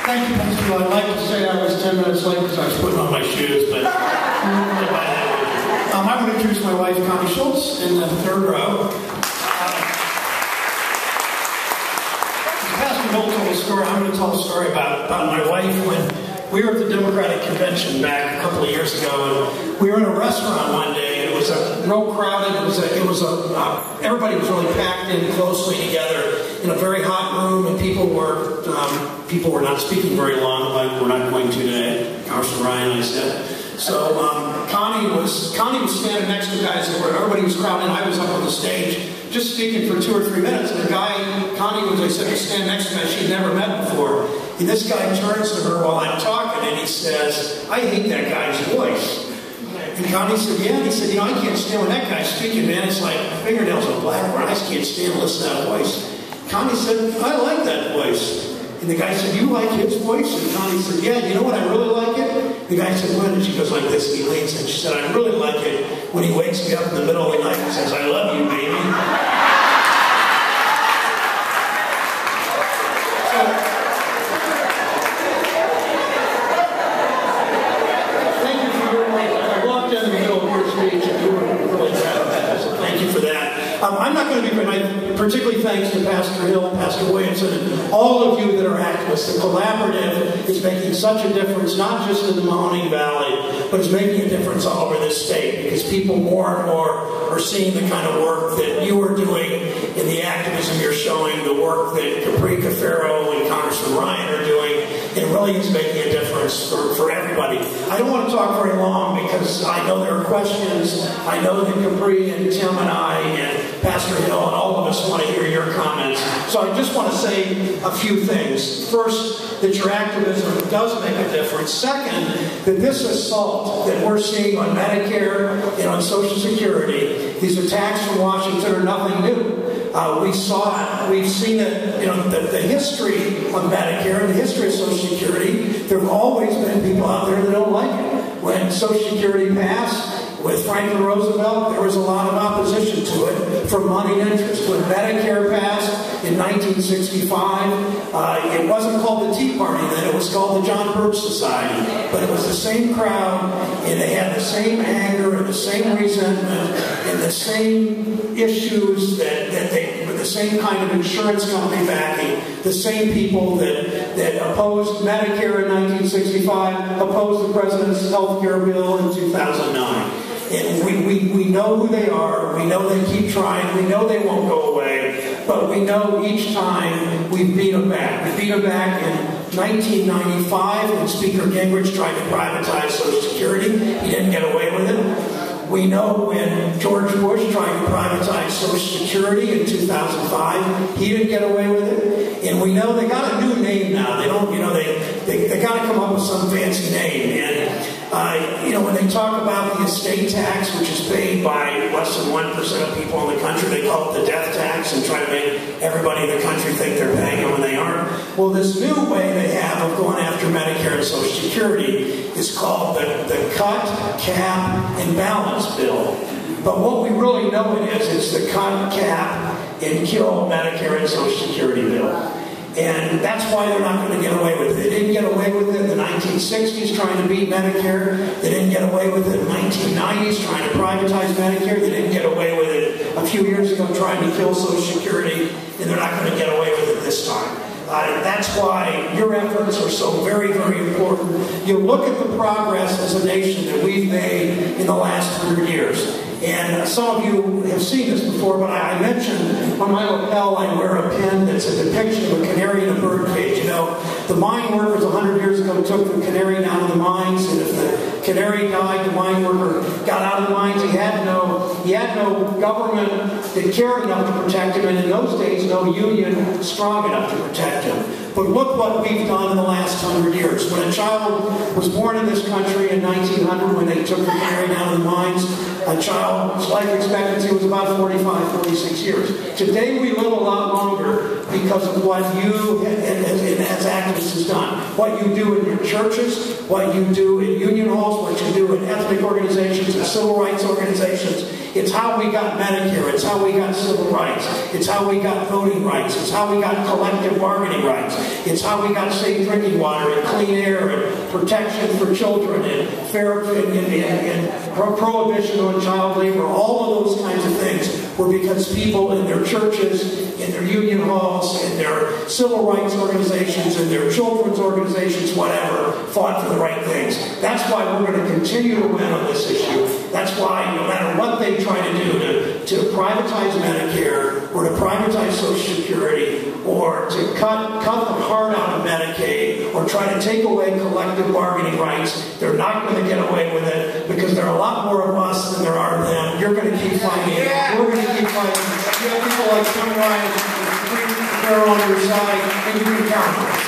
Thank you, Pastor Bill. I'd like to say I was 10 minutes late because I was putting on my shoes, but I want to introduce my wife, Connie Schultz, in the third row. Pastor Bill told a story. I'm going to tell a story about my wife when we were at the Democratic Convention back a couple of years ago, and we were in a restaurant one day, and it was real crowded. Everybody was really packed in closely together in a very hot room, and people were not speaking very long, like we're not going to today. Congressman Ryan, I said. So Connie was standing next to guys that everybody was crowded. I was up on the stage just speaking for 2 or 3 minutes, and the guy, Connie was, I said, was standing next to me she'd never met before. And this guy turns to her while I'm talking, and he says, "I hate that guy's voice." And Connie said, "Yeah." And he said, "I can't stand when that guy's speaking, man. It's like fingernails on blackboard. I just can't stand listening to that voice." Connie said, "I like that voice." And the guy said, "You like his voice?" And Connie said, "Yeah, you know what, I really like it?" The guy said, "When?" And she goes like this, and he leans in. She said, "I really like it when he wakes me up in the middle of the night and says, 'I love you, baby.'" Thank you for your life. I walked in the middle of your speech, and you were really proud of that, so thank you for that. I'm not going to be particularly thanks to Pastor Hill, Pastor Williamson, and all of you that are activists. The collaborative is making such a difference, not just in the Mahoning Valley, but it's making a difference all over this state, because people more and more are seeing the kind of work that you are doing in the activism you're showing, the work that Capri Cafaro and Congressman Ryan are doing. It really is making a difference for everybody. I don't want to talk very long because I know there are questions. I know that Capri and Tim and I and Pastor Hill and all of us want to hear your comments. So I just want to say a few things. First, that your activism does make a difference. Second, that this assault that we're seeing on Medicare and on Social Security, these attacks from Washington are nothing new. We saw it. We've seen it. The history of Medicare and the history of Social Security. There have always been people out there that don't like it. When Social Security passed with Franklin Roosevelt, there was a lot of opposition to it from moneyed interest. When Medicare passed in 1965, it wasn't called the Tea Party then. It was called the John Birch Society. But it was the same crowd, and they had the same anger and the same resentment and the same issues that they, with the same kind of insurance company backing, the same people that opposed Medicare in 1965, opposed the President's health care bill in 2009. And we know who they are. We know they keep trying. We know they won't go away. But we know each time we beat them back. We beat them back in 1995 when Speaker Gingrich tried to privatize Social Security. He didn't get away with it. We know when George Bush tried to privatize Social Security in 2005, he didn't get away with it. And we know they got a new name now. They don't, they got to come up with some fancy name. And when they talk about the estate tax, which is paid by less than 1% of people in the country, they call it the death tax and try to make everybody in the country think they're paying it when they aren't. Well, this new way they have of going after Medicare and Social Security is called the Cut, Cap, and Balance Bill. But what we really know it is, it's the Cut, Cap, and Kill Medicare and Social Security bill. And that's why they're not going to get away with it. They didn't get away with it in the 1960s trying to beat Medicare. They didn't get away with it in the 1990s trying to privatize Medicare. They didn't get away with it a few years ago trying to kill Social Security. And they're not going to get away with it this time. That's why your efforts are so very, very important. You look at the progress as a nation that we've made in the last 100 years. And some of you have seen this before, but I mentioned on my lapel I wear a pin that's a depiction of a canary in a bird cage. The mine workers 100 years ago took the canary down to the mines, and if the canary died, the mine worker got out of the mines. He had no government that cared enough to protect him, and in those days, no union strong enough to protect him. But look what we've done in the last 100 years. When a child was born in this country in 1900, when they took the canary down to the mines, a child's life expectancy was about 45, 46 years. Today we live a lot longer because of what you as activists has done. What you do in your churches, what you do in union halls, what you do in ethnic organizations and civil rights organizations. It's how we got Medicare. It's how we got civil rights. It's how we got voting rights. It's how we got collective bargaining rights. It's how we got safe drinking water and clean air and protection for children and fair and prohibition on child labor. All of those kinds of things were because people in their churches, in their union halls, in their civil rights organizations, in their children's organizations, whatever, fought for the right things. That's why we're going to continue to win on this issue. That's why no matter what they try to do to privatize Medicare or to privatize Social Security or to cut the heart out of Medicaid or try to take away collective bargaining rights, they're not going to get away with it because there are a lot more of us than there are of them. You're going to keep fighting. We're going to keep fighting. You have people like Tim Ryan and on your side, and you can count on us.